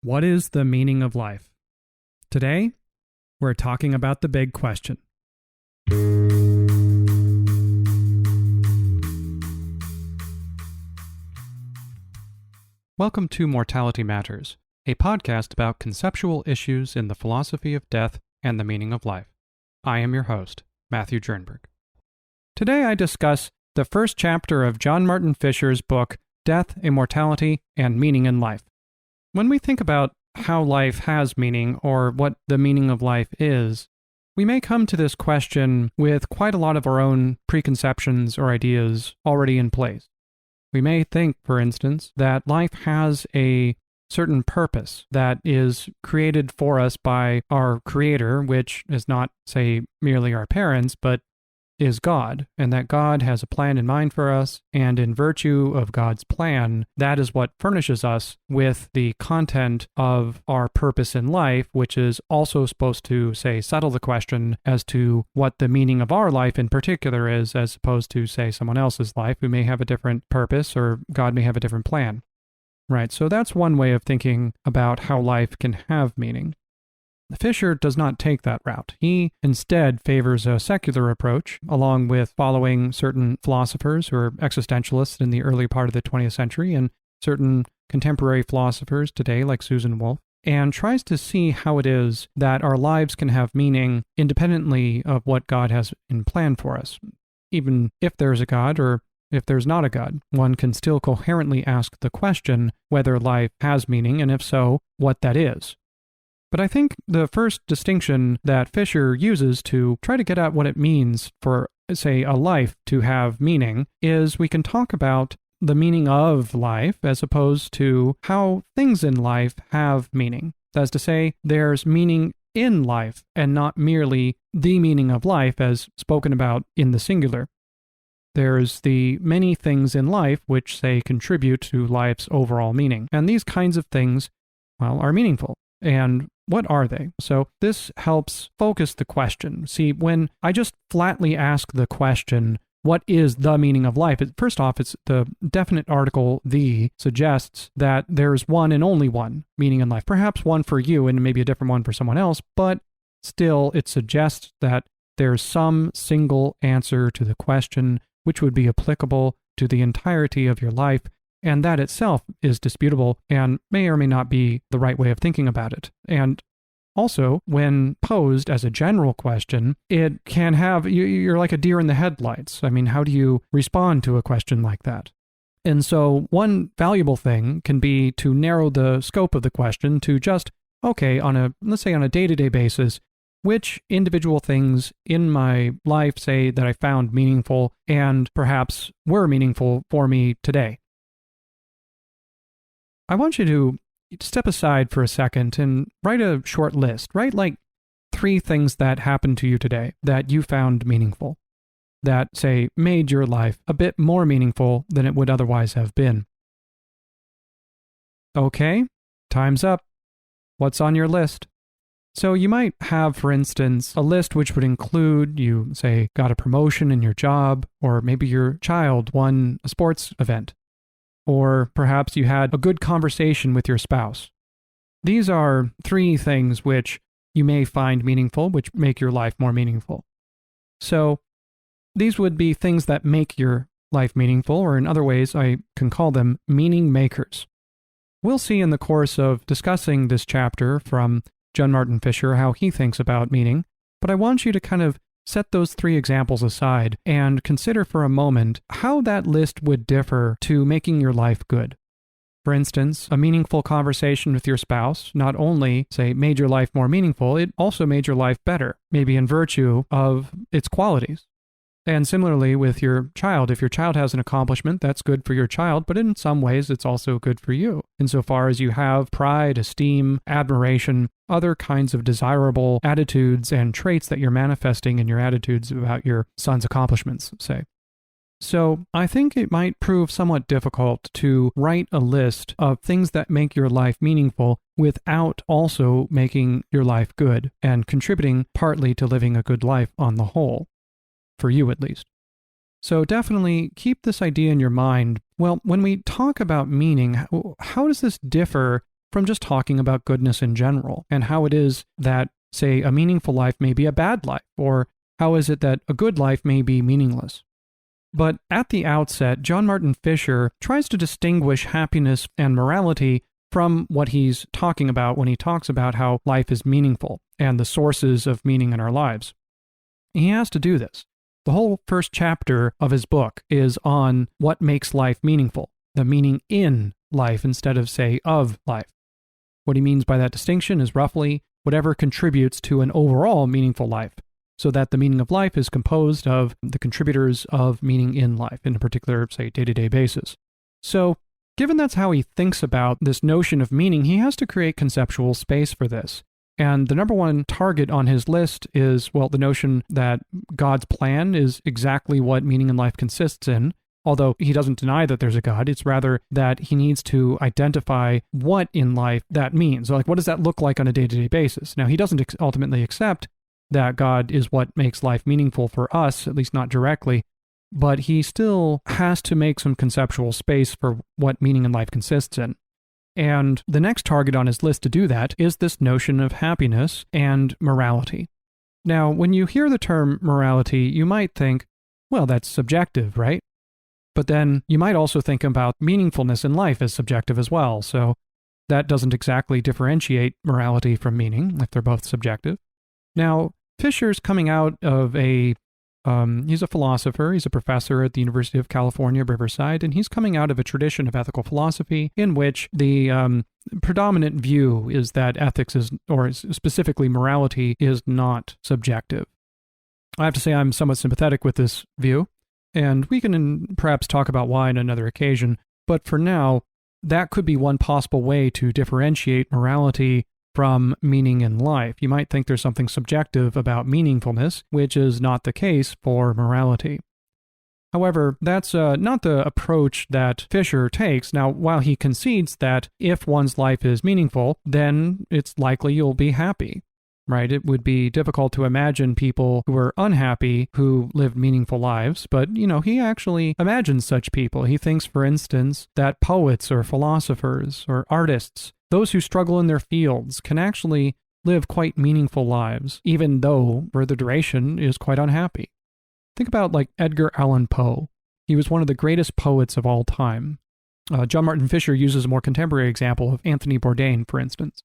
What is the meaning of life? Today, we're talking about the big question. Welcome to Mortality Matters, a podcast about conceptual issues in the philosophy of death and the meaning of life. I am your host, Matthew Jernberg. Today I discuss the first chapter of John Martin Fischer's book, Death, Immortality, and Meaning in Life. When we think about how life has meaning or what the meaning of life is, we may come to this question with quite a lot of our own preconceptions or ideas already in place. We may think, for instance, that life has a certain purpose that is created for us by our Creator, which is not, say, merely our parents, but is God, and that God has a plan in mind for us, and in virtue of God's plan, that is what furnishes us with the content of our purpose in life, which is also supposed to, say, settle the question as to what the meaning of our life in particular is, as opposed to, say, someone else's life who may have a different purpose, or God may have a different plan. Right, so that's one way of thinking about how life can have meaning. Fischer does not take that route. He instead favors a secular approach, along with following certain philosophers who are existentialists in the early part of the 20th century and certain contemporary philosophers today like Susan Wolf, and tries to see how it is that our lives can have meaning independently of what God has in plan for us. Even if there's a God or if there's not a God, one can still coherently ask the question whether life has meaning, and if so, what that is. But I think the first distinction that Fischer uses to try to get at what it means for, say, a life to have meaning is we can talk about the meaning of life as opposed to how things in life have meaning. That is to say, there's meaning in life and not merely the meaning of life as spoken about in the singular. There's the many things in life which, say, contribute to life's overall meaning. And these kinds of things, well, are meaningful. And what are they? So this helps focus the question. See, when I just flatly ask the question, what is the meaning of life? First off, it's the definite article, the, suggests that there's one and only one meaning in life. Perhaps one for you and maybe a different one for someone else, but still it suggests that there's some single answer to the question which would be applicable to the entirety of your life. And that itself is disputable and may or may not be the right way of thinking about it. And also, when posed as a general question, it can have, you're like a deer in the headlights. I mean, how do you respond to a question like that? And so one valuable thing can be to narrow the scope of the question to just, okay, let's say on a day-to-day basis, which individual things in my life, say, that I found meaningful and perhaps were meaningful for me today? I want you to step aside for a second and write a short list. Write like 3 things that happened to you today that you found meaningful, that, say, made your life a bit more meaningful than it would otherwise have been. Okay, time's up. What's on your list? So you might have, for instance, a list which would include you, say, got a promotion in your job, or maybe your child won a sports event. Or perhaps you had a good conversation with your spouse. These are 3 things which you may find meaningful, which make your life more meaningful. So these would be things that make your life meaningful, or in other ways, I can call them meaning makers. We'll see in the course of discussing this chapter from John Martin Fischer how he thinks about meaning, but I want you to kind of set those 3 examples aside and consider for a moment how that list would differ to making your life good. For instance, a meaningful conversation with your spouse not only, say, made your life more meaningful, it also made your life better, maybe in virtue of its qualities. And similarly with your child, if your child has an accomplishment, that's good for your child, but in some ways it's also good for you, insofar as you have pride, esteem, admiration, other kinds of desirable attitudes and traits that you're manifesting in your attitudes about your son's accomplishments, say. So I think it might prove somewhat difficult to write a list of things that make your life meaningful without also making your life good and contributing partly to living a good life on the whole. For you at least. So definitely keep this idea in your mind. Well, when we talk about meaning, how does this differ from just talking about goodness in general and how it is that, say, a meaningful life may be a bad life, or how is it that a good life may be meaningless. But at the outset, John Martin Fischer tries to distinguish happiness and morality from what he's talking about when he talks about how life is meaningful and the sources of meaning in our lives. He has to do this. The whole first chapter of his book is on what makes life meaningful, the meaning in life instead of, say, of life. What he means by that distinction is roughly whatever contributes to an overall meaningful life, so that the meaning of life is composed of the contributors of meaning in life, in a particular, say, day-to-day basis. So, given that's how he thinks about this notion of meaning, he has to create conceptual space for this. And the number one target on his list is, well, the notion that God's plan is exactly what meaning in life consists in. Although he doesn't deny that there's a God, it's rather that he needs to identify what in life that means. Like, what does that look like on a day-to-day basis? Now, he doesn't ultimately accept that God is what makes life meaningful for us, at least not directly, but he still has to make some conceptual space for what meaning in life consists in. And the next target on his list to do that is this notion of happiness and morality. Now, when you hear the term morality, you might think, well, that's subjective, right? But then you might also think about meaningfulness in life as subjective as well. So that doesn't exactly differentiate morality from meaning if they're both subjective. Now, Fischer's coming out of he's a philosopher, he's a professor at the University of California, Riverside, and he's coming out of a tradition of ethical philosophy in which the predominant view is that ethics is, or specifically morality, is not subjective. I have to say I'm somewhat sympathetic with this view, and we can perhaps talk about why on another occasion, but for now, that could be one possible way to differentiate morality from meaning in life. You might think there's something subjective about meaningfulness, which is not the case for morality. However, that's not the approach that Fischer takes. Now, while he concedes that if one's life is meaningful, then it's likely you'll be happy, right? It would be difficult to imagine people who are unhappy who live meaningful lives, but, he actually imagines such people. He thinks, for instance, that poets or philosophers or artists, those who struggle in their fields, can actually live quite meaningful lives, even though, for the duration, is quite unhappy. Think about, like, Edgar Allan Poe. He was one of the greatest poets of all time. John Martin Fischer uses a more contemporary example of Anthony Bourdain, for instance.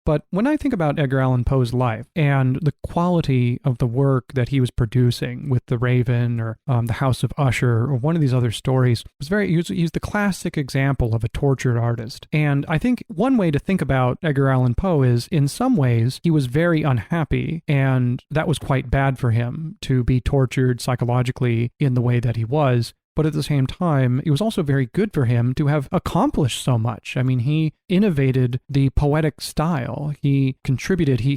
But when I think about Edgar Allan Poe's life and the quality of the work that he was producing with The Raven or The House of Usher or one of these other stories, he's the classic example of a tortured artist. And I think one way to think about Edgar Allan Poe is, in some ways, he was very unhappy, and that was quite bad for him to be tortured psychologically in the way that he was. But at the same time, it was also very good for him to have accomplished so much. I mean, he innovated the poetic style. He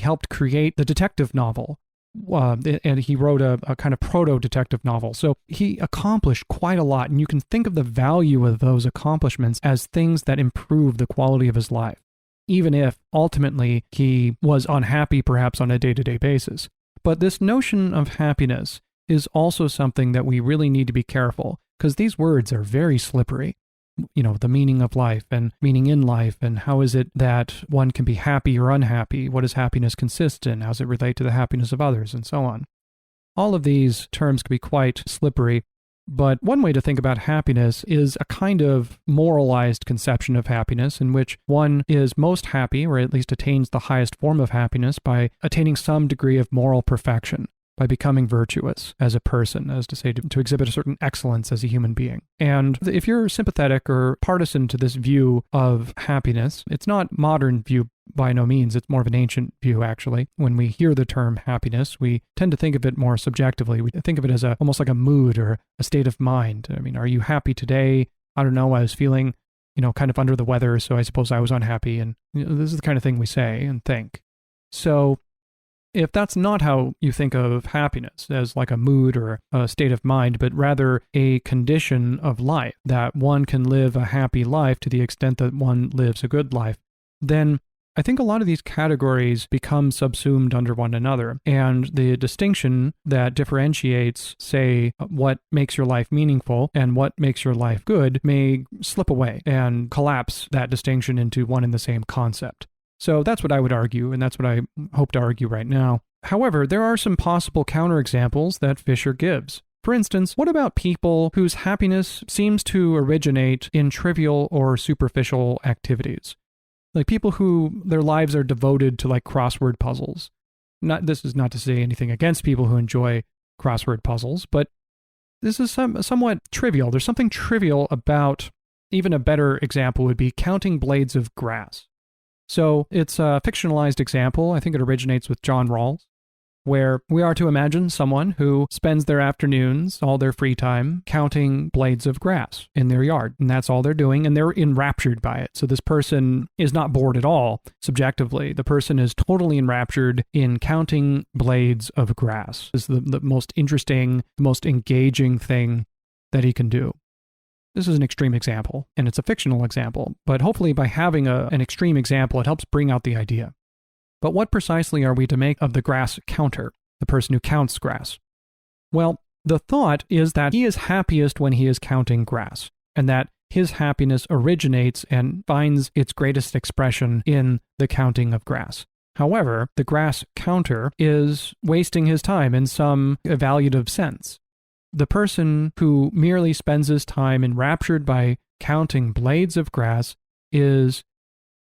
helped create the detective novel. And he wrote a kind of proto-detective novel. So he accomplished quite a lot. And you can think of the value of those accomplishments as things that improve the quality of his life, even if ultimately he was unhappy perhaps on a day-to-day basis. But this notion of happiness is also something that we really need to be careful, because these words are very slippery. The meaning of life and meaning in life, and how is it that one can be happy or unhappy? What does happiness consist in? How does it relate to the happiness of others, and so on? All of these terms can be quite slippery, but one way to think about happiness is a kind of moralized conception of happiness in which one is most happy, or at least attains the highest form of happiness, by attaining some degree of moral perfection, by becoming virtuous as a person, as to say, to exhibit a certain excellence as a human being. And if you're sympathetic or partisan to this view of happiness, it's not modern view by no means, it's more of an ancient view, actually. When we hear the term happiness, we tend to think of it more subjectively. We think of it as almost like a mood or a state of mind. I mean, are you happy today? I don't know, I was feeling, kind of under the weather, so I suppose I was unhappy. And this is the kind of thing we say and think. So if that's not how you think of happiness, as like a mood or a state of mind, but rather a condition of life, that one can live a happy life to the extent that one lives a good life, then I think a lot of these categories become subsumed under one another, and the distinction that differentiates, say, what makes your life meaningful and what makes your life good may slip away and collapse that distinction into one and the same concept. So that's what I would argue, and that's what I hope to argue right now. However, there are some possible counterexamples that Fischer gives. For instance, what about people whose happiness seems to originate in trivial or superficial activities? Like people who their lives are devoted to like crossword puzzles. This is not to say anything against people who enjoy crossword puzzles, but this is somewhat trivial. There's something trivial about, even a better example would be counting blades of grass. So it's a fictionalized example. I think it originates with John Rawls, where we are to imagine someone who spends their afternoons, all their free time, counting blades of grass in their yard. And that's all they're doing, and they're enraptured by it. So this person is not bored at all, subjectively. The person is totally enraptured in counting blades of grass. It's the most interesting, the most engaging thing that he can do. This is an extreme example, and it's a fictional example. But hopefully by having an extreme example, it helps bring out the idea. But what precisely are we to make of the grass counter, the person who counts grass? Well, the thought is that he is happiest when he is counting grass, and that his happiness originates and finds its greatest expression in the counting of grass. However, the grass counter is wasting his time in some evaluative sense. The person who merely spends his time enraptured by counting blades of grass is,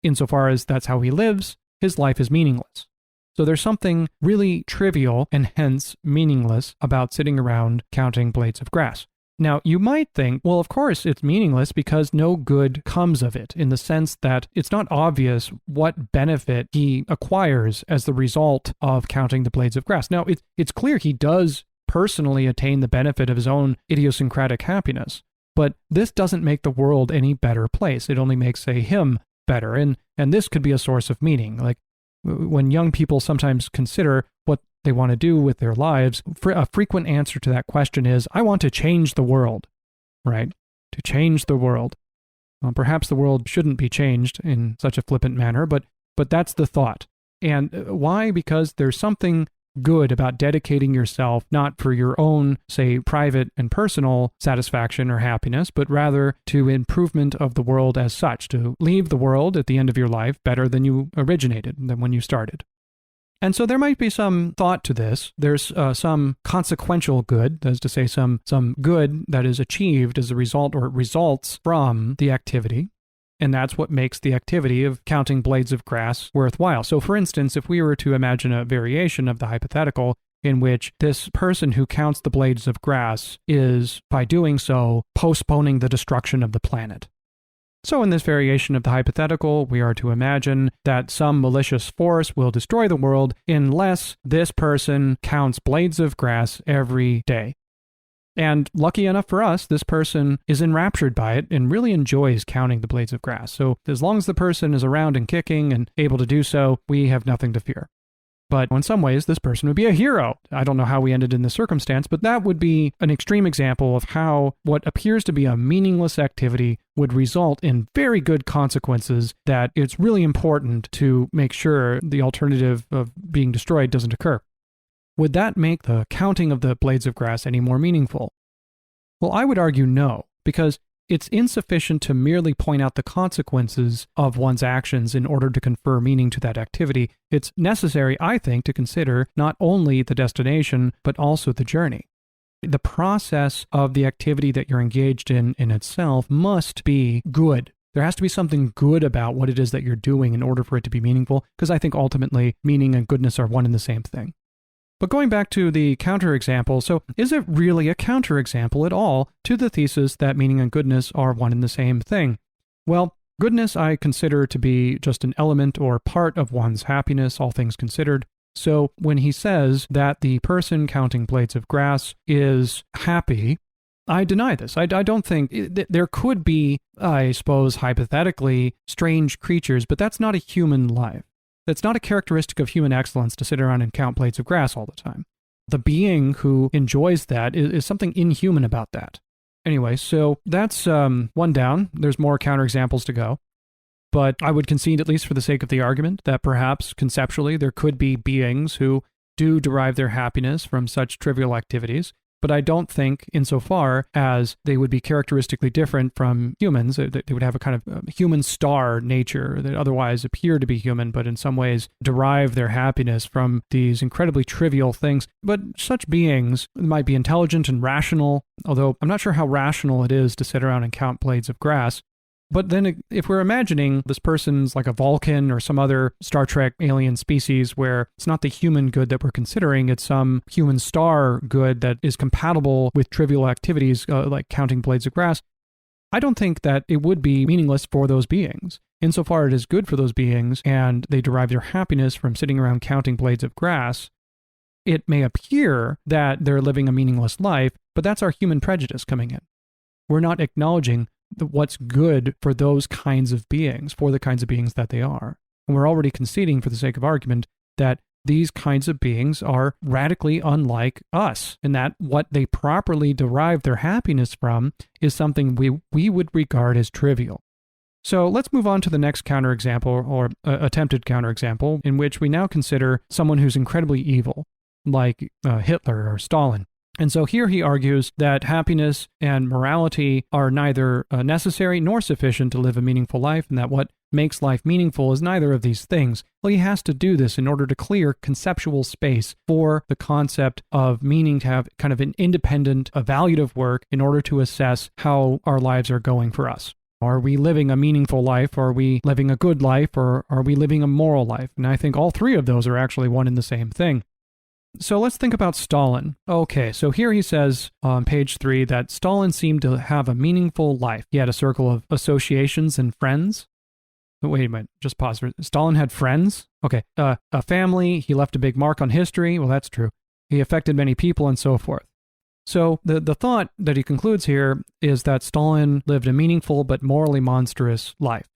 insofar as that's how he lives, his life is meaningless. So there's something really trivial and hence meaningless about sitting around counting blades of grass. Now, you might think, well, of course it's meaningless because no good comes of it, in the sense that it's not obvious what benefit he acquires as the result of counting the blades of grass. Now, it's clear he does personally attain the benefit of his own idiosyncratic happiness, but this doesn't make the world any better place. It only makes, say, him better. And this could be a source of meaning. Like when young people sometimes consider what they want to do with their lives, a frequent answer to that question is, I want to change the world, right? To change the world. Well, perhaps the world shouldn't be changed in such a flippant manner, but that's the thought. And why? Because there's something good about dedicating yourself not for your own, say, private and personal satisfaction or happiness, but rather to improvement of the world as such, to leave the world at the end of your life better than you originated, than when you started. And so there might be some thought to this. There's some consequential good, that is to say, some good that is achieved as a result or results from the activity. And that's what makes the activity of counting blades of grass worthwhile. So for instance, if we were to imagine a variation of the hypothetical in which this person who counts the blades of grass is, by doing so, postponing the destruction of the planet. So in this variation of the hypothetical, we are to imagine that some malicious force will destroy the world unless this person counts blades of grass every day. And lucky enough for us, this person is enraptured by it and really enjoys counting the blades of grass. So as long as the person is around and kicking and able to do so, we have nothing to fear. But in some ways, this person would be a hero. I don't know how we ended in this circumstance, but that would be an extreme example of how what appears to be a meaningless activity would result in very good consequences that it's really important to make sure the alternative of being destroyed doesn't occur. Would that make the counting of the blades of grass any more meaningful? Well, I would argue no, because it's insufficient to merely point out the consequences of one's actions in order to confer meaning to that activity. It's necessary, I think, to consider not only the destination, but also the journey. The process of the activity that you're engaged in itself must be good. There has to be something good about what it is that you're doing in order for it to be meaningful, because I think ultimately meaning and goodness are one and the same thing. But going back to the counterexample, so is it really a counterexample at all to the thesis that meaning and goodness are one and the same thing? Well, goodness I consider to be just an element or part of one's happiness, all things considered. So when he says that the person counting blades of grass is happy, I deny this. I don't think there could be, I suppose, hypothetically, strange creatures, but that's not a human life. That's not a characteristic of human excellence to sit around and count blades of grass all the time. The being who enjoys that is something inhuman about that. Anyway, so that's one down. There's more counterexamples to go. But I would concede, at least for the sake of the argument, that perhaps conceptually there could be beings who do derive their happiness from such trivial activities. But I don't think, insofar as they would be characteristically different from humans, they would have a kind of human star nature that otherwise appear to be human, but in some ways derive their happiness from these incredibly trivial things. But such beings might be intelligent and rational, although I'm not sure how rational it is to sit around and count blades of grass. But then if we're imagining this person's like a Vulcan or some other Star Trek alien species where it's not the human good that we're considering, it's some human star good that is compatible with trivial activities like counting blades of grass, I don't think that it would be meaningless for those beings. Insofar it is good for those beings and they derive their happiness from sitting around counting blades of grass, it may appear that they're living a meaningless life, but that's our human prejudice coming in. We're not acknowledging what's good for those kinds of beings, for the kinds of beings that they are. And we're already conceding, for the sake of argument, that these kinds of beings are radically unlike us, and that what they properly derive their happiness from is something we would regard as trivial. So let's move on to the next counterexample, or attempted counterexample, in which we now consider someone who's incredibly evil, like Hitler or Stalin. And so here he argues that happiness and morality are neither necessary nor sufficient to live a meaningful life, and that what makes life meaningful is neither of these things. Well, he has to do this in order to clear conceptual space for the concept of meaning to have kind of an independent, evaluative work in order to assess how our lives are going for us. Are we living a meaningful life? Are we living a good life? Or are we living a moral life? And I think all three of those are actually one and the same thing. So let's think about Stalin. Okay, so here he says on page 3 that Stalin seemed to have a meaningful life. He had a circle of associations and friends. Wait a minute, just pause. Stalin had friends? Okay, a family. He left a big mark on history. Well, that's true. He affected many people and so forth. So the thought that he concludes here is that Stalin lived a meaningful but morally monstrous life.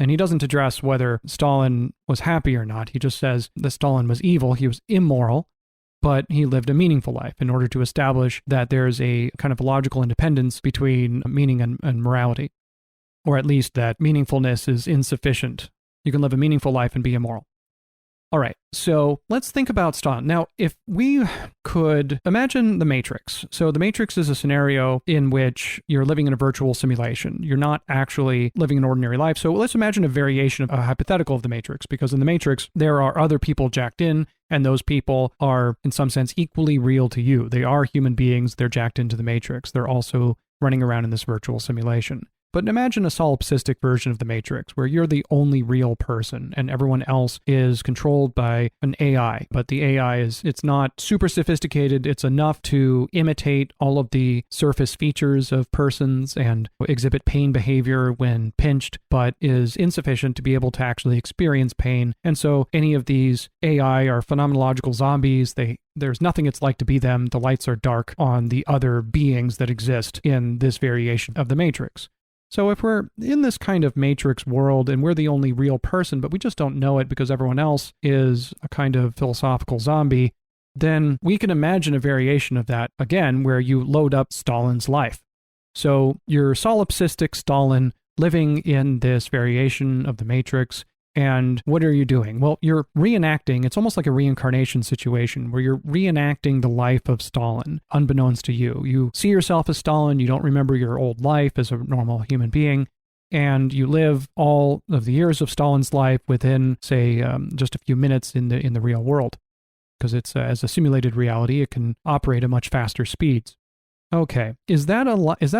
And he doesn't address whether Stalin was happy or not. He just says that Stalin was evil, he was immoral, but he lived a meaningful life in order to establish that there's a kind of logical independence between meaning and morality, or at least that meaningfulness is insufficient. You can live a meaningful life and be immoral. All right, so let's think about Stalin. Now, if we could imagine the Matrix. So the Matrix is a scenario in which you're living in a virtual simulation. You're not actually living an ordinary life. So let's imagine a variation of a hypothetical of the Matrix, because in the Matrix, there are other people jacked in, and those people are, in some sense, equally real to you. They are human beings. They're jacked into the Matrix. They're also running around in this virtual simulation. But imagine a solipsistic version of the Matrix where you're the only real person and everyone else is controlled by an AI. But the AI it's not super sophisticated. It's enough to imitate all of the surface features of persons and exhibit pain behavior when pinched, but is insufficient to be able to actually experience pain. And so any of these AI are phenomenological zombies. There's nothing it's like to be them. The lights are dark on the other beings that exist in this variation of the Matrix. So if we're in this kind of Matrix world and we're the only real person, but we just don't know it because everyone else is a kind of philosophical zombie, then we can imagine a variation of that, again, where you load up Stalin's life. So you're solipsistic Stalin living in this variation of the Matrix. And what are you doing? Well, you're reenacting, it's almost like a reincarnation situation where you're reenacting the life of Stalin, unbeknownst to you. You see yourself as Stalin, you don't remember your old life as a normal human being, and you live all of the years of Stalin's life within, say, just a few minutes in the real world. Because it's as a simulated reality, it can operate at much faster speeds. Okay, is that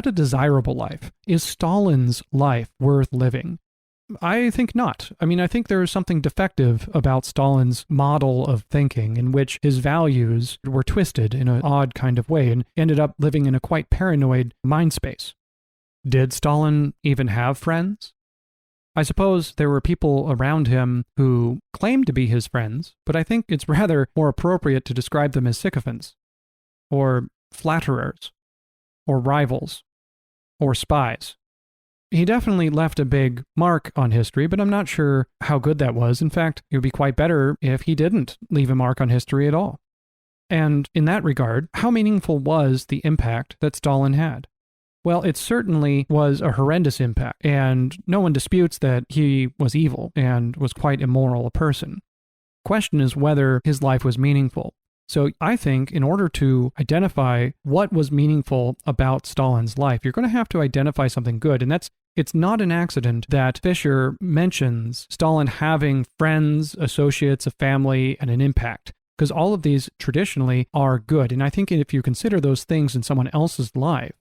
a desirable life? Is Stalin's life worth living? I think not. I mean, I think there is something defective about Stalin's model of thinking in which his values were twisted in an odd kind of way and ended up living in a quite paranoid mind space. Did Stalin even have friends? I suppose there were people around him who claimed to be his friends, but I think it's rather more appropriate to describe them as sycophants, or flatterers, or rivals, or spies. He definitely left a big mark on history, but I'm not sure how good that was. In fact, it would be quite better if he didn't leave a mark on history at all. And in that regard, how meaningful was the impact that Stalin had? Well, it certainly was a horrendous impact, and no one disputes that he was evil and was quite immoral a person. Question is whether his life was meaningful. So I think in order to identify what was meaningful about Stalin's life, you're going to have to identify something good. And it's not an accident that Fischer mentions Stalin having friends, associates, a family, and an impact, because all of these traditionally are good. And I think if you consider those things in someone else's life,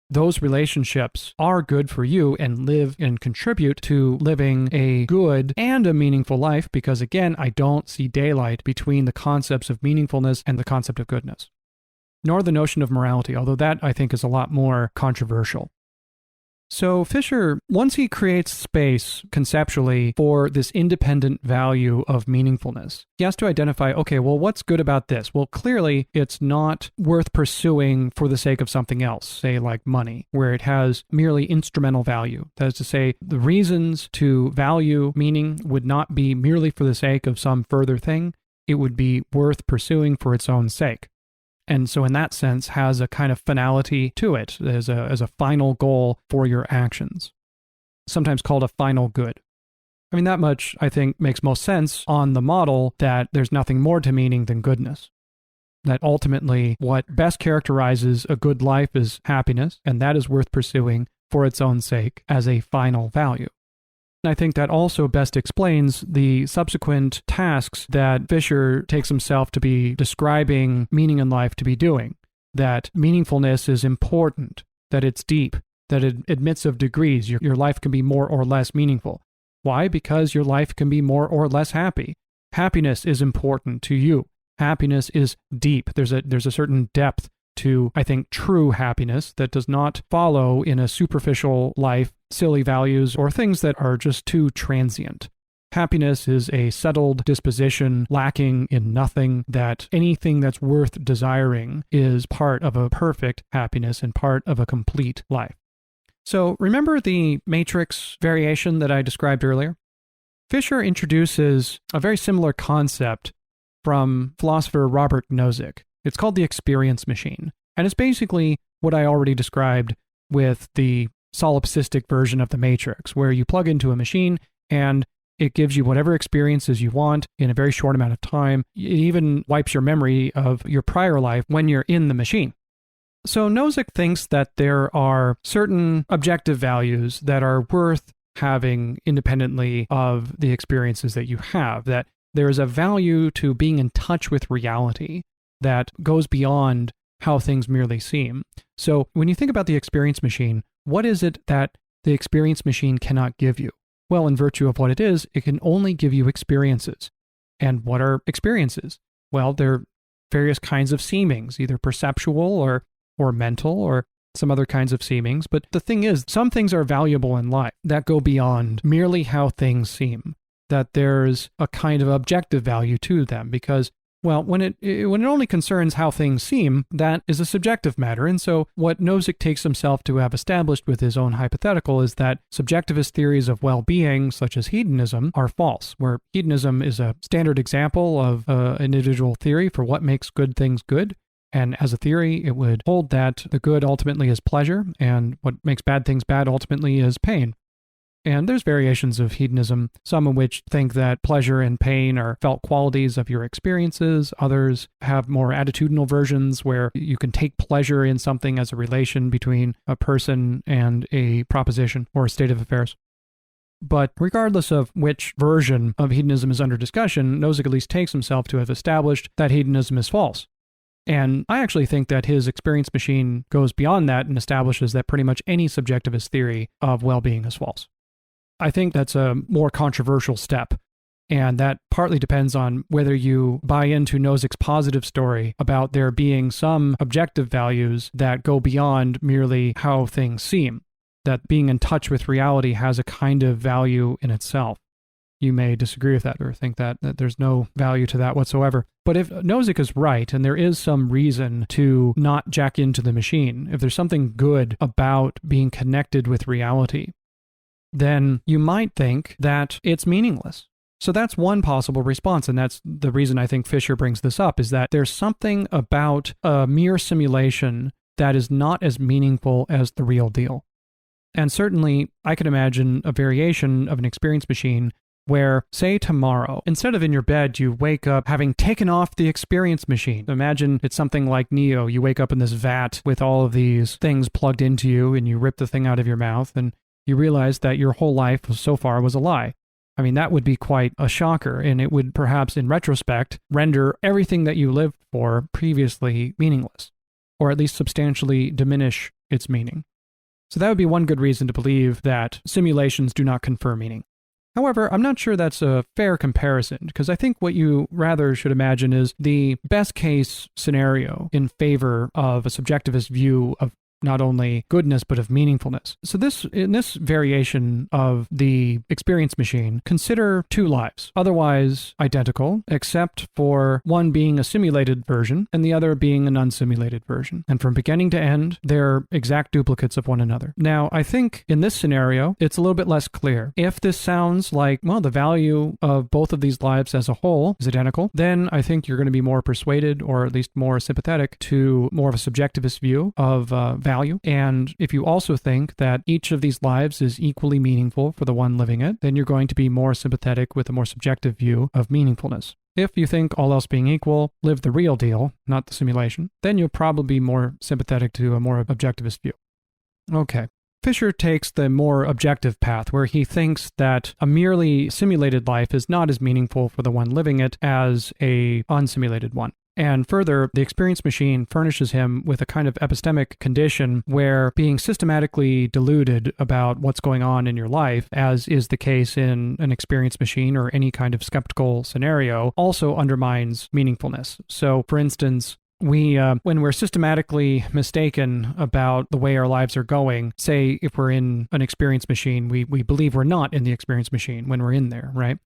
those relationships are good for you and live and contribute to living a good and a meaningful life, because again, I don't see daylight between the concepts of meaningfulness and the concept of goodness, nor the notion of morality, although that I think is a lot more controversial. So Fischer, once he creates space conceptually for this independent value of meaningfulness, he has to identify, okay, well, what's good about this? Well, clearly it's not worth pursuing for the sake of something else, say like money, where it has merely instrumental value. That is to say, the reasons to value meaning would not be merely for the sake of some further thing. It would be worth pursuing for its own sake. And so in that sense has a kind of finality to it as a final goal for your actions, sometimes called a final good. I mean, that much I think makes most sense on the model that there's nothing more to meaning than goodness. That ultimately what best characterizes a good life is happiness, and that is worth pursuing for its own sake as a final value. I think that also best explains the subsequent tasks that Fischer takes himself to be describing meaning in life to be doing. That meaningfulness is important, that it's deep, that it admits of degrees. Your life can be more or less meaningful. Why? Because your life can be more or less happy. Happiness is important to you. Happiness is deep. There's a certain depth to, I think, true happiness that does not follow in a superficial life, silly values, or things that are just too transient. Happiness is a settled disposition lacking in nothing, that anything that's worth desiring is part of a perfect happiness and part of a complete life. So remember the matrix variation that I described earlier? Fischer introduces a very similar concept from philosopher Robert Nozick. It's called the experience machine, and it's basically what I already described with the solipsistic version of the matrix, where you plug into a machine and it gives you whatever experiences you want in a very short amount of time. It even wipes your memory of your prior life when you're in the machine. So Nozick thinks that there are certain objective values that are worth having independently of the experiences that you have, that there is a value to being in touch with reality that goes beyond how things merely seem. So when you think about the experience machine, what is it that the experience machine cannot give you? Well, in virtue of what it is, it can only give you experiences. And what are experiences? Well, they're various kinds of seemings, either perceptual or mental or some other kinds of seemings. But the thing is, some things are valuable in life that go beyond merely how things seem, that there's a kind of objective value to them, because well, when it only concerns how things seem, that is a subjective matter. And so what Nozick takes himself to have established with his own hypothetical is that subjectivist theories of well-being, such as hedonism, are false, where hedonism is a standard example of an individual theory for what makes good things good. And as a theory, it would hold that the good ultimately is pleasure, and what makes bad things bad ultimately is pain. And there's variations of hedonism, some of which think that pleasure and pain are felt qualities of your experiences. Others have more attitudinal versions where you can take pleasure in something as a relation between a person and a proposition or a state of affairs. But regardless of which version of hedonism is under discussion, Nozick at least takes himself to have established that hedonism is false. And I actually think that his experience machine goes beyond that and establishes that pretty much any subjectivist theory of well-being is false. I think that's a more controversial step, and that partly depends on whether you buy into Nozick's positive story about there being some objective values that go beyond merely how things seem, that being in touch with reality has a kind of value in itself. You may disagree with that or think that there's no value to that whatsoever. But if Nozick is right, and there is some reason to not jack into the machine, if there's something good about being connected with reality, then you might think that it's meaningless. So that's one possible response, and that's the reason I think Fischer brings this up, is that there's something about a mere simulation that is not as meaningful as the real deal. And certainly, I could imagine a variation of an experience machine where, say tomorrow, instead of in your bed, you wake up having taken off the experience machine. Imagine it's something like Neo. You wake up in this vat with all of these things plugged into you, and you rip the thing out of your mouth, and you realize that your whole life so far was a lie. I mean, that would be quite a shocker, and it would perhaps, in retrospect, render everything that you lived for previously meaningless, or at least substantially diminish its meaning. So that would be one good reason to believe that simulations do not confer meaning. However, I'm not sure that's a fair comparison, because I think what you rather should imagine is the best case scenario in favor of a subjectivist view of not only goodness, but of meaningfulness. So in this variation of the experience machine, consider two lives, otherwise identical, except for one being a simulated version and the other being an unsimulated version. And from beginning to end, they're exact duplicates of one another. Now, I think in this scenario, it's a little bit less clear. If this sounds like, well, the value of both of these lives as a whole is identical, then I think you're going to be more persuaded, or at least more sympathetic to more of a subjectivist view of value. And if you also think that each of these lives is equally meaningful for the one living it, then you're going to be more sympathetic with a more subjective view of meaningfulness. If you think all else being equal, live the real deal, not the simulation, then you'll probably be more sympathetic to a more objectivist view. Okay. Fischer takes the more objective path, where he thinks that a merely simulated life is not as meaningful for the one living it as a unsimulated one. And further, the experience machine furnishes him with a kind of epistemic condition where being systematically deluded about what's going on in your life, as is the case in an experience machine or any kind of skeptical scenario, also undermines meaningfulness. So, for instance, when we're systematically mistaken about the way our lives are going, say if we're in an experience machine, we believe we're not in the experience machine when we're in there, right?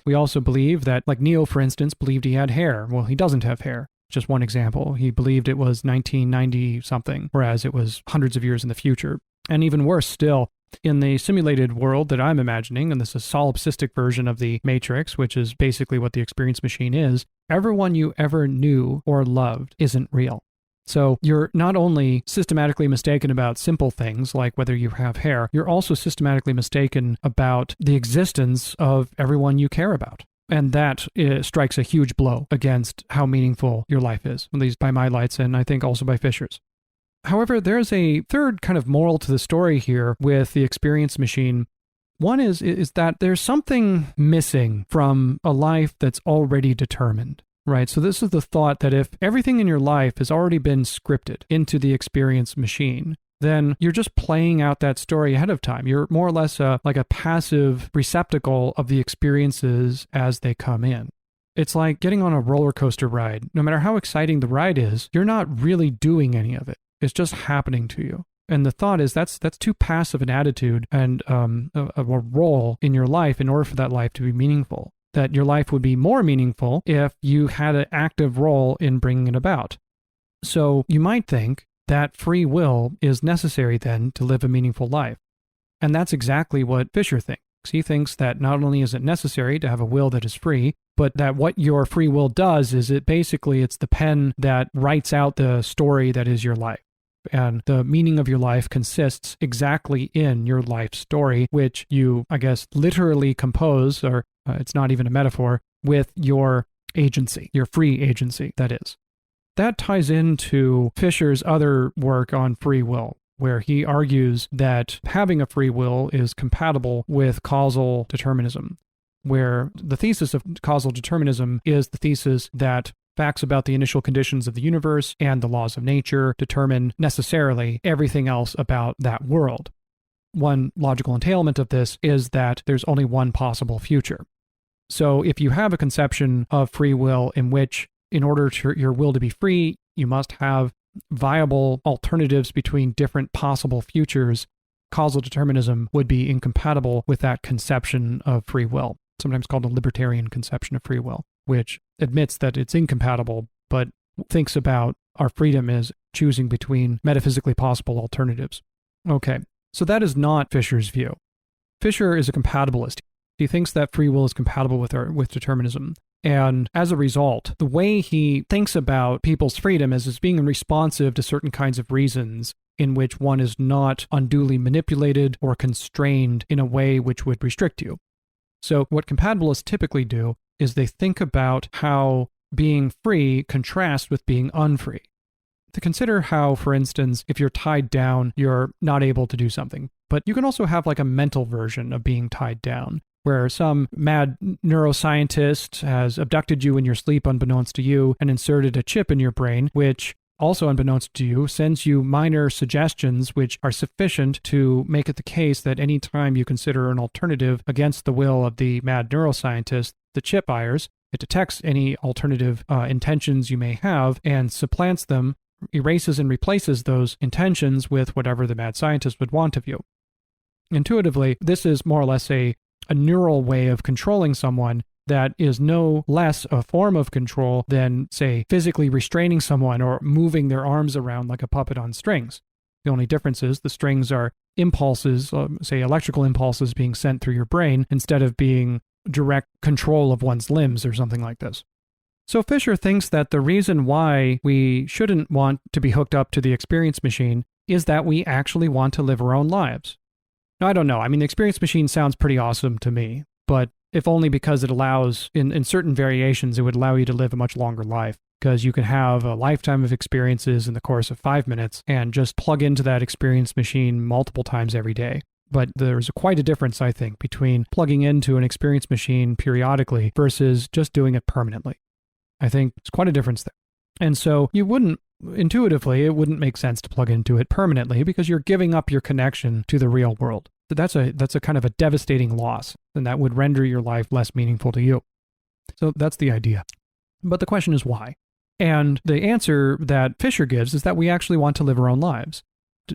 We also believe that, like Neo, for instance, believed he had hair. Well, he doesn't have hair. Just one example. He believed it was 1990-something, whereas it was hundreds of years in the future. And even worse still, in the simulated world that I'm imagining, and this is a solipsistic version of the Matrix, which is basically what the experience machine is, everyone you ever knew or loved isn't real. So you're not only systematically mistaken about simple things like whether you have hair, you're also systematically mistaken about the existence of everyone you care about. And that strikes a huge blow against how meaningful your life is, at least by my lights and I think also by Fischer's. However, there's a third kind of moral to the story here with the experience machine. One is that there's something missing from a life that's already determined. Right, so this is the thought that if everything in your life has already been scripted into the experience machine, then you're just playing out that story ahead of time. You're more or less like a passive receptacle of the experiences as they come in. It's like getting on a roller coaster ride. No matter how exciting the ride is, you're not really doing any of it. It's just happening to you. And the thought is that's too passive an attitude and a role in your life in order for that life to be meaningful. That your life would be more meaningful if you had an active role in bringing it about. So you might think that free will is necessary then to live a meaningful life. And that's exactly what Fischer thinks. He thinks that not only is it necessary to have a will that is free, but that what your free will does is it's the pen that writes out the story that is your life. And the meaning of your life consists exactly in your life story, which you, I guess, literally compose, or it's not even a metaphor, with your agency, your free agency, that is. That ties into Fischer's other work on free will, where he argues that having a free will is compatible with causal determinism, where the thesis of causal determinism is the thesis that facts about the initial conditions of the universe and the laws of nature determine necessarily everything else about that world. One logical entailment of this is that there's only one possible future. So if you have a conception of free will in which, in order for your will to be free, you must have viable alternatives between different possible futures, causal determinism would be incompatible with that conception of free will, sometimes called a libertarian conception of free will, which admits that it's incompatible, but thinks about our freedom as choosing between metaphysically possible alternatives. Okay, so that is not Fischer's view. Fischer is a compatibilist. He thinks that free will is compatible with determinism. And as a result, the way he thinks about people's freedom is as being responsive to certain kinds of reasons in which one is not unduly manipulated or constrained in a way which would restrict you. So what compatibilists typically do is they think about how being free contrasts with being unfree. To consider how, for instance, if you're tied down, you're not able to do something. But you can also have like a mental version of being tied down, where some mad neuroscientist has abducted you in your sleep unbeknownst to you and inserted a chip in your brain, which, also unbeknownst to you, sends you minor suggestions which are sufficient to make it the case that any time you consider an alternative against the will of the mad neuroscientist, the chip fires. It detects any alternative intentions you may have and supplants them, erases and replaces those intentions with whatever the mad scientist would want of you. Intuitively, this is more or less a neural way of controlling someone that is no less a form of control than, say, physically restraining someone or moving their arms around like a puppet on strings. The only difference is the strings are impulses, say electrical impulses being sent through your brain instead of being direct control of one's limbs or something like this. So Fischer thinks that the reason why we shouldn't want to be hooked up to the experience machine is that we actually want to live our own lives. Now, I don't know. I mean, the experience machine sounds pretty awesome to me, but if only because it allows, in certain variations, it would allow you to live a much longer life, because you can have a lifetime of experiences in the course of 5 minutes and just plug into that experience machine multiple times every day. But there's quite a difference, I think, between plugging into an experience machine periodically versus just doing it permanently. I think there's quite a difference there. And so intuitively, it wouldn't make sense to plug into it permanently because you're giving up your connection to the real world. So that's a kind of a devastating loss, and that would render your life less meaningful to you. So that's the idea. But the question is why? And the answer that Fischer gives is that we actually want to live our own lives,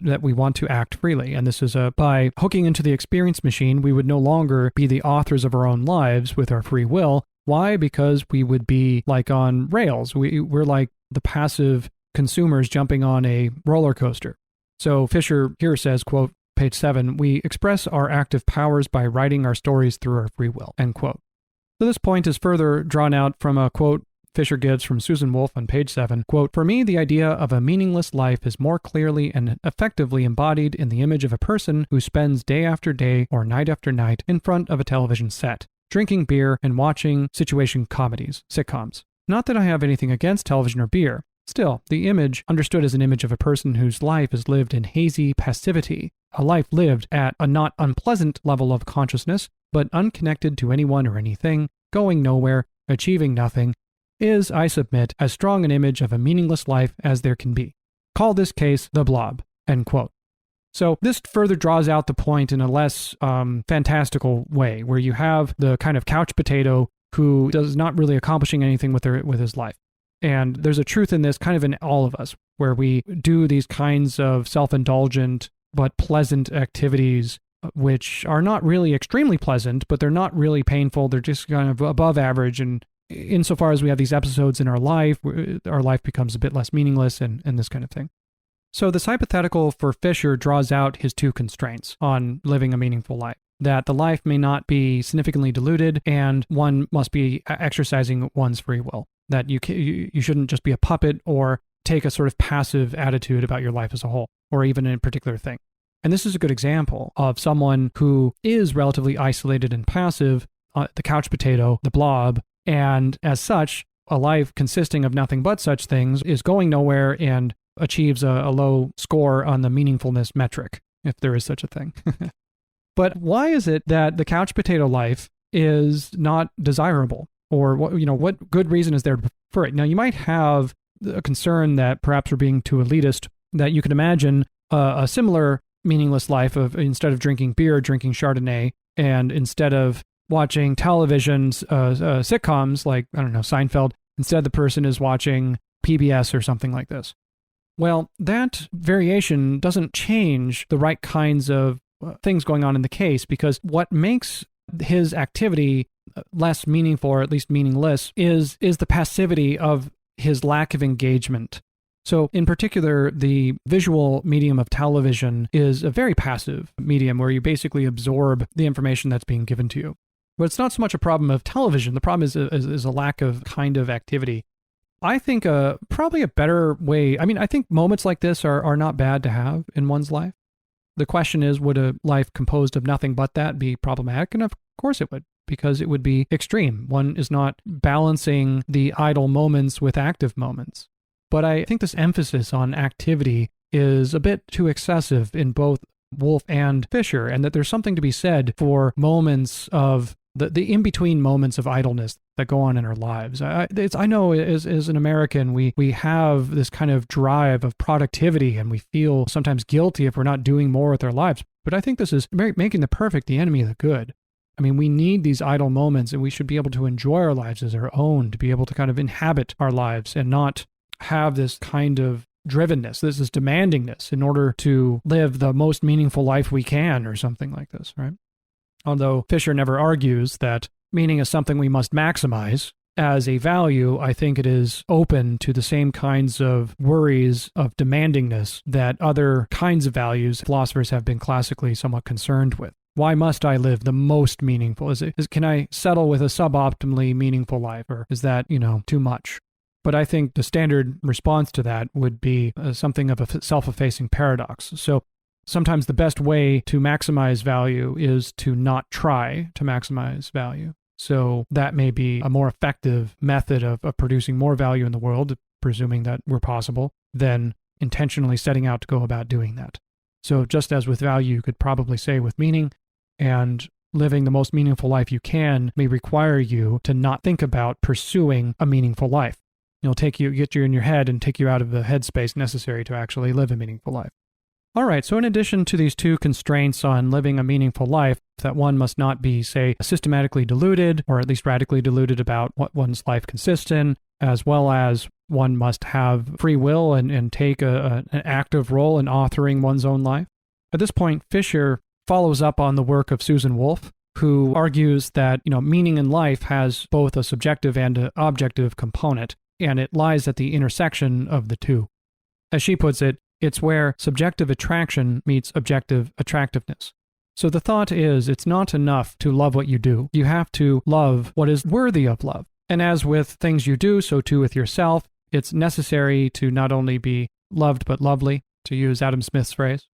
that we want to act freely. And this is by hooking into the experience machine, we would no longer be the authors of our own lives with our free will. Why? Because we would be like on rails. We're like the passive consumers jumping on a roller coaster. So Fischer here says, quote, page 7, we express our active powers by writing our stories through our free will, end quote. So this point is further drawn out from a quote Fischer gives from Susan Wolf on page 7, quote, for me, the idea of a meaningless life is more clearly and effectively embodied in the image of a person who spends day after day or night after night in front of a television set, drinking beer and watching situation comedies, sitcoms. Not that I have anything against television or beer. Still, the image, understood as an image of a person whose life is lived in hazy passivity, a life lived at a not unpleasant level of consciousness, but unconnected to anyone or anything, going nowhere, achieving nothing, is, I submit, as strong an image of a meaningless life as there can be. Call this case the blob, end quote. So this further draws out the point in a less fantastical way, where you have the kind of couch potato who does not really accomplishing anything with his life. And there's a truth in this kind of in all of us, where we do these kinds of self-indulgent but pleasant activities, which are not really extremely pleasant, but they're not really painful. They're just kind of above average. And insofar as we have these episodes in our life becomes a bit less meaningless and this kind of thing. So this hypothetical for Fischer draws out his two constraints on living a meaningful life. That the life may not be significantly diluted and one must be exercising one's free will. That you shouldn't just be a puppet or take a sort of passive attitude about your life as a whole, or even in a particular thing. And this is a good example of someone who is relatively isolated and passive, the couch potato, the blob, and as such, a life consisting of nothing but such things is going nowhere and achieves a low score on the meaningfulness metric, if there is such a thing. But why is it that the couch potato life is not desirable? Or what good reason is there to prefer it? Now, you might have a concern that perhaps we're being too elitist, that you can imagine a similar meaningless life of instead of drinking beer, drinking Chardonnay, and instead of watching television's sitcoms like, I don't know, Seinfeld, instead the person is watching PBS or something like this. Well, that variation doesn't change the right kinds of things going on in the case, because what makes his activity less meaningful, or at least meaningless, is the passivity of his lack of engagement. So in particular, the visual medium of television is a very passive medium where you basically absorb the information that's being given to you. But it's not so much a problem of television. The problem is a lack of kind of activity. I think probably a better way, I think moments like this are not bad to have in one's life. The question is, would a life composed of nothing but that be problematic? And of course it would, because it would be extreme. One is not balancing the idle moments with active moments. But I think this emphasis on activity is a bit too excessive in both Wolf and Fischer, and that there's something to be said for moments of the in-between moments of idleness that go on in our lives. I know as an American, we have this kind of drive of productivity, and we feel sometimes guilty if we're not doing more with our lives. But I think this is making the perfect the enemy of the good. We need these idle moments, and we should be able to enjoy our lives as our own, to be able to kind of inhabit our lives and not have this kind of drivenness, this is demandingness in order to live the most meaningful life we can, or something like this, right? Although Fischer never argues that meaning is something we must maximize as a value, I think it is open to the same kinds of worries of demandingness that other kinds of values philosophers have been classically somewhat concerned with. Why must I live the most meaningful? Can I settle with a suboptimally meaningful life, or is that, too much? But I think the standard response to that would be something of a self-effacing paradox. So sometimes the best way to maximize value is to not try to maximize value. So that may be a more effective method of producing more value in the world, presuming that we're possible, than intentionally setting out to go about doing that. So just as with value, you could probably say with meaning, and living the most meaningful life you can may require you to not think about pursuing a meaningful life. It'll get you in your head and take you out of the headspace necessary to actually live a meaningful life. All right, so in addition to these two constraints on living a meaningful life, that one must not be, say, systematically deluded, or at least radically deluded about what one's life consists in, as well as one must have free will and take an active role in authoring one's own life. At this point, Fischer follows up on the work of Susan Wolf, who argues that, meaning in life has both a subjective and an objective component, and it lies at the intersection of the two. As she puts it, it's where subjective attraction meets objective attractiveness. So the thought is, it's not enough to love what you do. You have to love what is worthy of love. And as with things you do, so too with yourself, it's necessary to not only be loved but lovely, to use Adam Smith's phrase.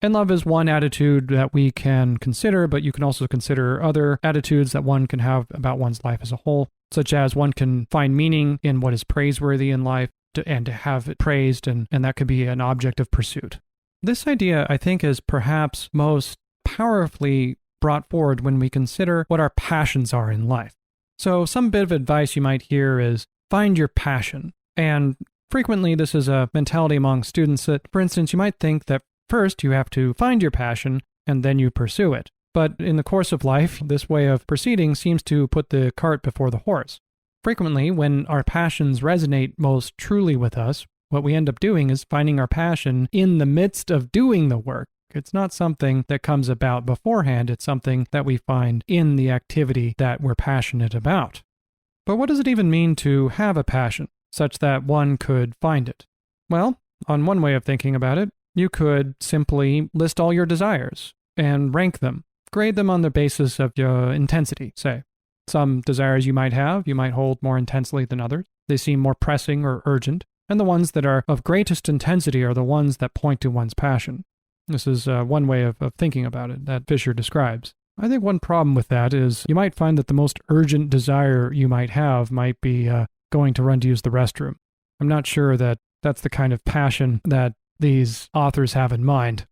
And love is one attitude that we can consider, but you can also consider other attitudes that one can have about one's life as a whole, such as one can find meaning in what is praiseworthy in life, and to have it praised, and that could be an object of pursuit. This idea, I think, is perhaps most powerfully brought forward when we consider what our passions are in life. So some bit of advice you might hear is, find your passion. And frequently this is a mentality among students that, for instance, you might think that first you have to find your passion and then you pursue it. But in the course of life, this way of proceeding seems to put the cart before the horse. Frequently, when our passions resonate most truly with us, what we end up doing is finding our passion in the midst of doing the work. It's not something that comes about beforehand. It's something that we find in the activity that we're passionate about. But what does it even mean to have a passion, such that one could find it? Well, on one way of thinking about it, you could simply list all your desires and rank them, grade them on the basis of your intensity, say. Some desires you might have, you might hold more intensely than others. They seem more pressing or urgent, and the ones that are of greatest intensity are the ones that point to one's passion. This is one way of thinking about it that Fischer describes. I think one problem with that is you might find that the most urgent desire you might have might be going to run to use the restroom. I'm not sure that that's the kind of passion that these authors have in mind.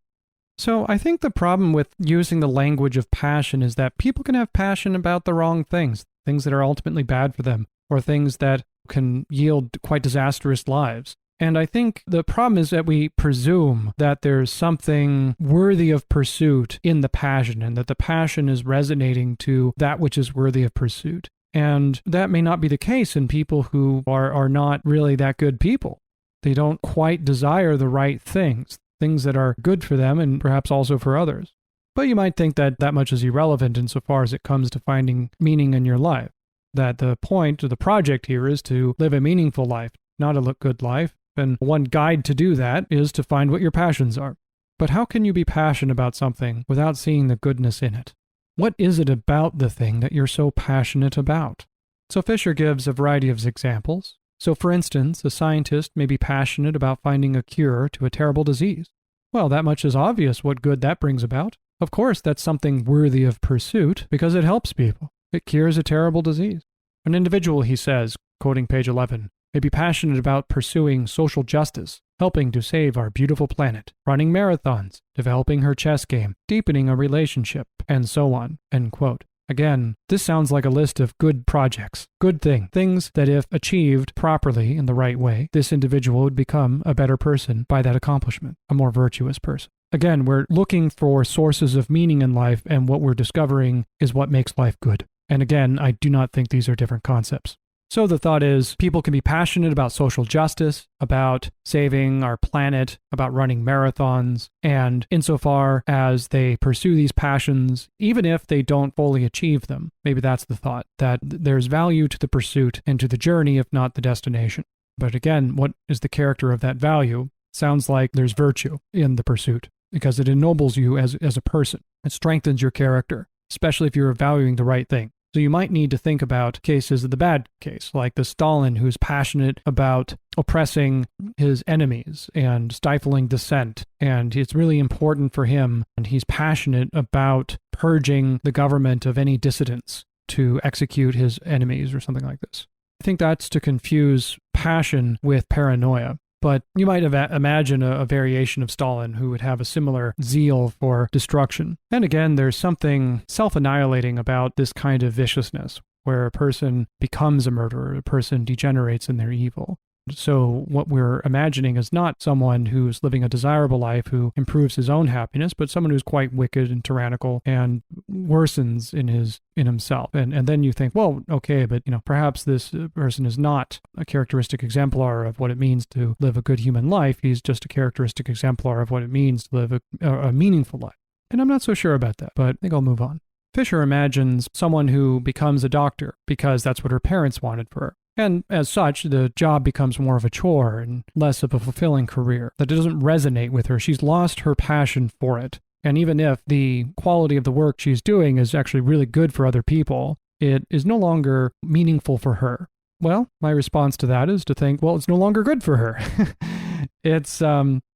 So I think the problem with using the language of passion is that people can have passion about the wrong things that are ultimately bad for them, or things that can yield quite disastrous lives. And I think the problem is that we presume that there's something worthy of pursuit in the passion, and that the passion is resonating to that which is worthy of pursuit. And that may not be the case in people who are not really that good people. They don't quite desire the right things that are good for them and perhaps also for others. But you might think that that much is irrelevant insofar as it comes to finding meaning in your life. That the point or the project here is to live a meaningful life, not a good life. And one guide to do that is to find what your passions are. But how can you be passionate about something without seeing the goodness in it? What is it about the thing that you're so passionate about? So Fischer gives a variety of examples. So for instance, a scientist may be passionate about finding a cure to a terrible disease. Well, that much is obvious what good that brings about. Of course, that's something worthy of pursuit because it helps people. It cures a terrible disease. An individual, he says, quoting page 11, may be passionate about pursuing social justice, helping to save our beautiful planet, running marathons, developing her chess game, deepening a relationship, and so on, end quote. Again, this sounds like a list of good projects, good things that if achieved properly in the right way, this individual would become a better person by that accomplishment, a more virtuous person. Again, we're looking for sources of meaning in life, and what we're discovering is what makes life good. And again, I do not think these are different concepts. So the thought is, people can be passionate about social justice, about saving our planet, about running marathons, and insofar as they pursue these passions, even if they don't fully achieve them, maybe that's the thought, that there's value to the pursuit and to the journey, if not the destination. But again, what is the character of that value? Sounds like there's virtue in the pursuit, because it ennobles you as a person. It strengthens your character, especially if you're valuing the right thing. So you might need to think about cases of the bad case, like the Stalin who's passionate about oppressing his enemies and stifling dissent. And it's really important for him, and he's passionate about purging the government of any dissidents to execute his enemies or something like this. I think that's to confuse passion with paranoia. But you might imagine a variation of Stalin who would have a similar zeal for destruction. And again, there's something self-annihilating about this kind of viciousness, where a person becomes a murderer, a person degenerates in their evil. So what we're imagining is not someone who's living a desirable life who improves his own happiness, but someone who's quite wicked and tyrannical and worsens in himself. And then you think, well, okay, but perhaps this person is not a characteristic exemplar of what it means to live a good human life. He's just a characteristic exemplar of what it means to live a meaningful life. And I'm not so sure about that, but I think I'll move on. Fischer imagines someone who becomes a doctor because that's what her parents wanted for her. And as such, the job becomes more of a chore and less of a fulfilling career. That it doesn't resonate with her. She's lost her passion for it. And even if the quality of the work she's doing is actually really good for other people, it is no longer meaningful for her. Well, my response to that is to think, well, it's no longer good for her.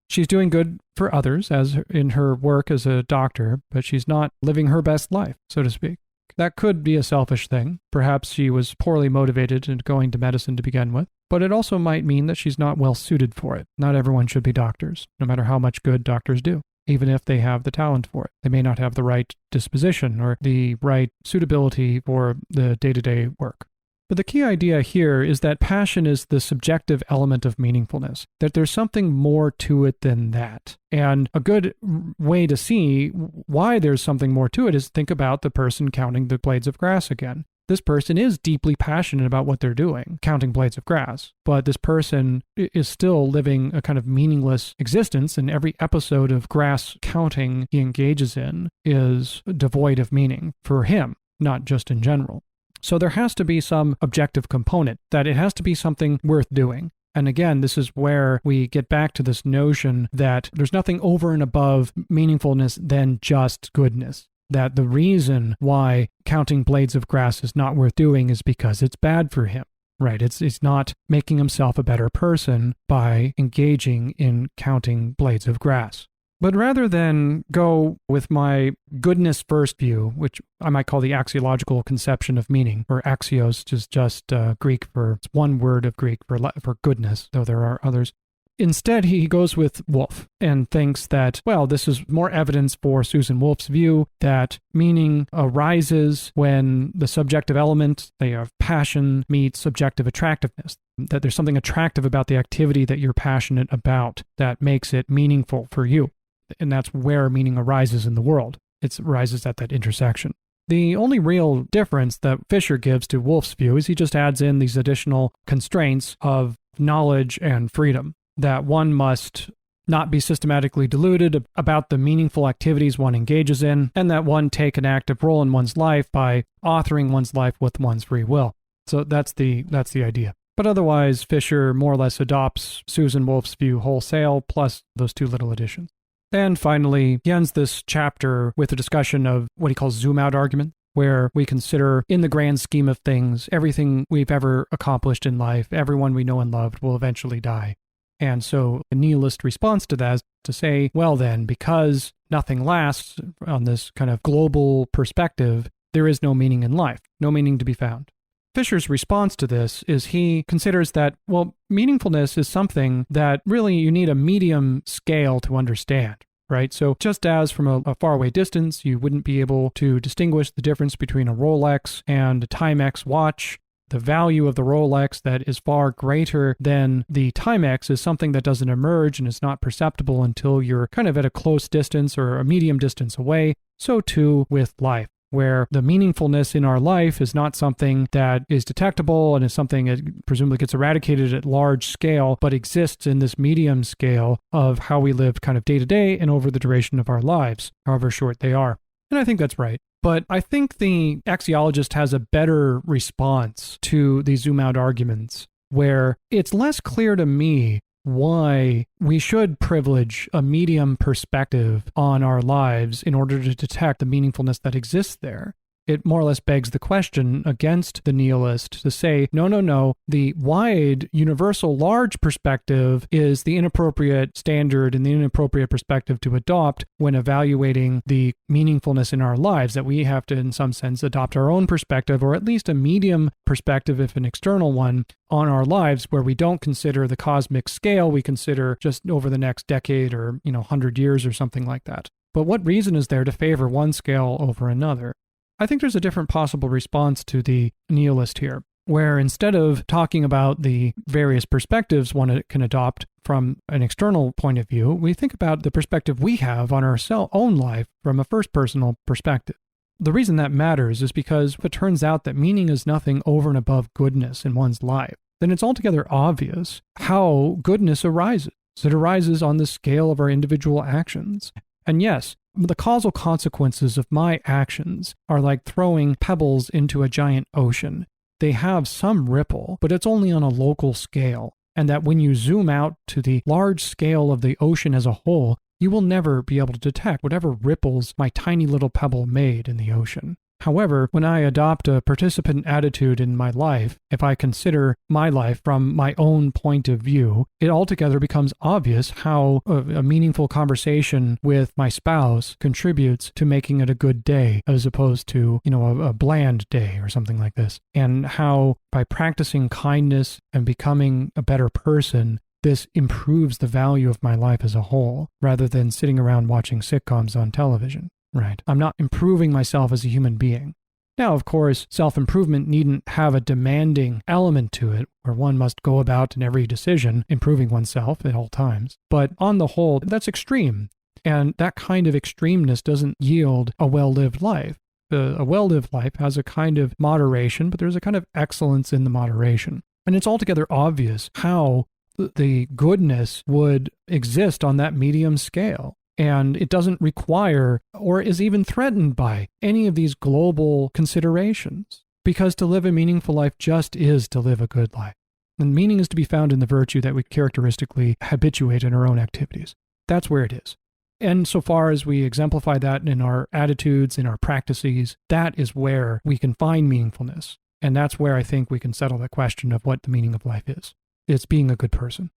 She's doing good for others as in her work as a doctor, but she's not living her best life, so to speak. That could be a selfish thing. Perhaps she was poorly motivated in going to medicine to begin with, but it also might mean that she's not well suited for it. Not everyone should be doctors, no matter how much good doctors do, even if they have the talent for it. They may not have the right disposition or the right suitability for the day-to-day work. But the key idea here is that passion is the subjective element of meaningfulness, that there's something more to it than that. And a good way to see why there's something more to it is think about the person counting the blades of grass again. This person is deeply passionate about what they're doing, counting blades of grass, but this person is still living a kind of meaningless existence, and every episode of grass counting he engages in is devoid of meaning for him, not just in general. So there has to be some objective component, that it has to be something worth doing. And again, this is where we get back to this notion that there's nothing over and above meaningfulness than just goodness. That the reason why counting blades of grass is not worth doing is because it's bad for him, right? It's not making himself a better person by engaging in counting blades of grass. But rather than go with my goodness first view, which I might call the axiological conception of meaning, or axios, which is just Greek it's one word of Greek for goodness, though there are others. Instead, he goes with Wolff and thinks that, well, this is more evidence for Susan Wolff's view that meaning arises when the subjective element, they have passion, meets subjective attractiveness. That there's something attractive about the activity that you're passionate about that makes it meaningful for you. And that's where meaning arises in the world. It arises at that intersection. The only real difference that Fischer gives to Wolff's view is he just adds in these additional constraints of knowledge and freedom, that one must not be systematically deluded about the meaningful activities one engages in, and that one take an active role in one's life by authoring one's life with one's free will. So that's the idea. But otherwise, Fischer more or less adopts Susan Wolff's view wholesale, plus those two little additions. And finally, he ends this chapter with a discussion of what he calls zoom-out argument, where we consider, in the grand scheme of things, everything we've ever accomplished in life, everyone we know and loved will eventually die. And so a nihilist response to that is to say, well then, because nothing lasts on this kind of global perspective, there is no meaning in life, no meaning to be found. Fischer's response to this is he considers that, well, meaningfulness is something that really you need a medium scale to understand, right? So just as from a faraway distance, you wouldn't be able to distinguish the difference between a Rolex and a Timex watch, the value of the Rolex that is far greater than the Timex is something that doesn't emerge and is not perceptible until you're kind of at a close distance or a medium distance away. So too with life, where the meaningfulness in our life is not something that is detectable and is something that presumably gets eradicated at large scale, but exists in this medium scale of how we live kind of day to day and over the duration of our lives, however short they are. And I think that's right. But I think the axiologist has a better response to these zoom-out arguments, where it's less clear to me why we should privilege a medium perspective on our lives in order to detect the meaningfulness that exists there. It more or less begs the question against the nihilist to say, no, the wide, universal, large perspective is the inappropriate standard and the inappropriate perspective to adopt when evaluating the meaningfulness in our lives, that we have to, in some sense, adopt our own perspective, or at least a medium perspective, if an external one, on our lives, where we don't consider the cosmic scale, we consider just over the next decade or, 100 years or something like that. But what reason is there to favor one scale over another? I think there's a different possible response to the nihilist here, where instead of talking about the various perspectives one can adopt from an external point of view, we think about the perspective we have on our own life from a first personal perspective. The reason that matters is because if it turns out that meaning is nothing over and above goodness in one's life, then it's altogether obvious how goodness arises. It arises on the scale of our individual actions. And yes, the causal consequences of my actions are like throwing pebbles into a giant ocean. They have some ripple, but it's only on a local scale. And that when you zoom out to the large scale of the ocean as a whole, you will never be able to detect whatever ripples my tiny little pebble made in the ocean. However, when I adopt a participant attitude in my life, if I consider my life from my own point of view, it altogether becomes obvious how a meaningful conversation with my spouse contributes to making it a good day, as opposed to, a bland day or something like this. And how by practicing kindness and becoming a better person, this improves the value of my life as a whole, rather than sitting around watching sitcoms on television. Right. I'm not improving myself as a human being. Now, of course, self-improvement needn't have a demanding element to it, where one must go about in every decision improving oneself at all times. But on the whole, that's extreme. And that kind of extremeness doesn't yield a well-lived life. A well-lived life has a kind of moderation, but there's a kind of excellence in the moderation. And it's altogether obvious how the goodness would exist on that medium scale. And it doesn't require or is even threatened by any of these global considerations. Because to live a meaningful life just is to live a good life. And meaning is to be found in the virtue that we characteristically habituate in our own activities. That's where it is. And so far as we exemplify that in our attitudes, in our practices, that is where we can find meaningfulness. And that's where I think we can settle the question of what the meaning of life is. It's being a good person.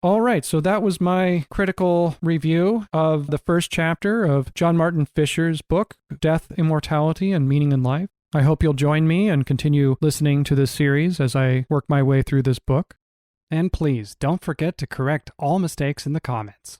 All right, so that was my critical review of the first chapter of John Martin Fischer's book, Death, Immortality, and Meaning in Life. I hope you'll join me and continue listening to this series as I work my way through this book. And please, don't forget to correct all mistakes in the comments.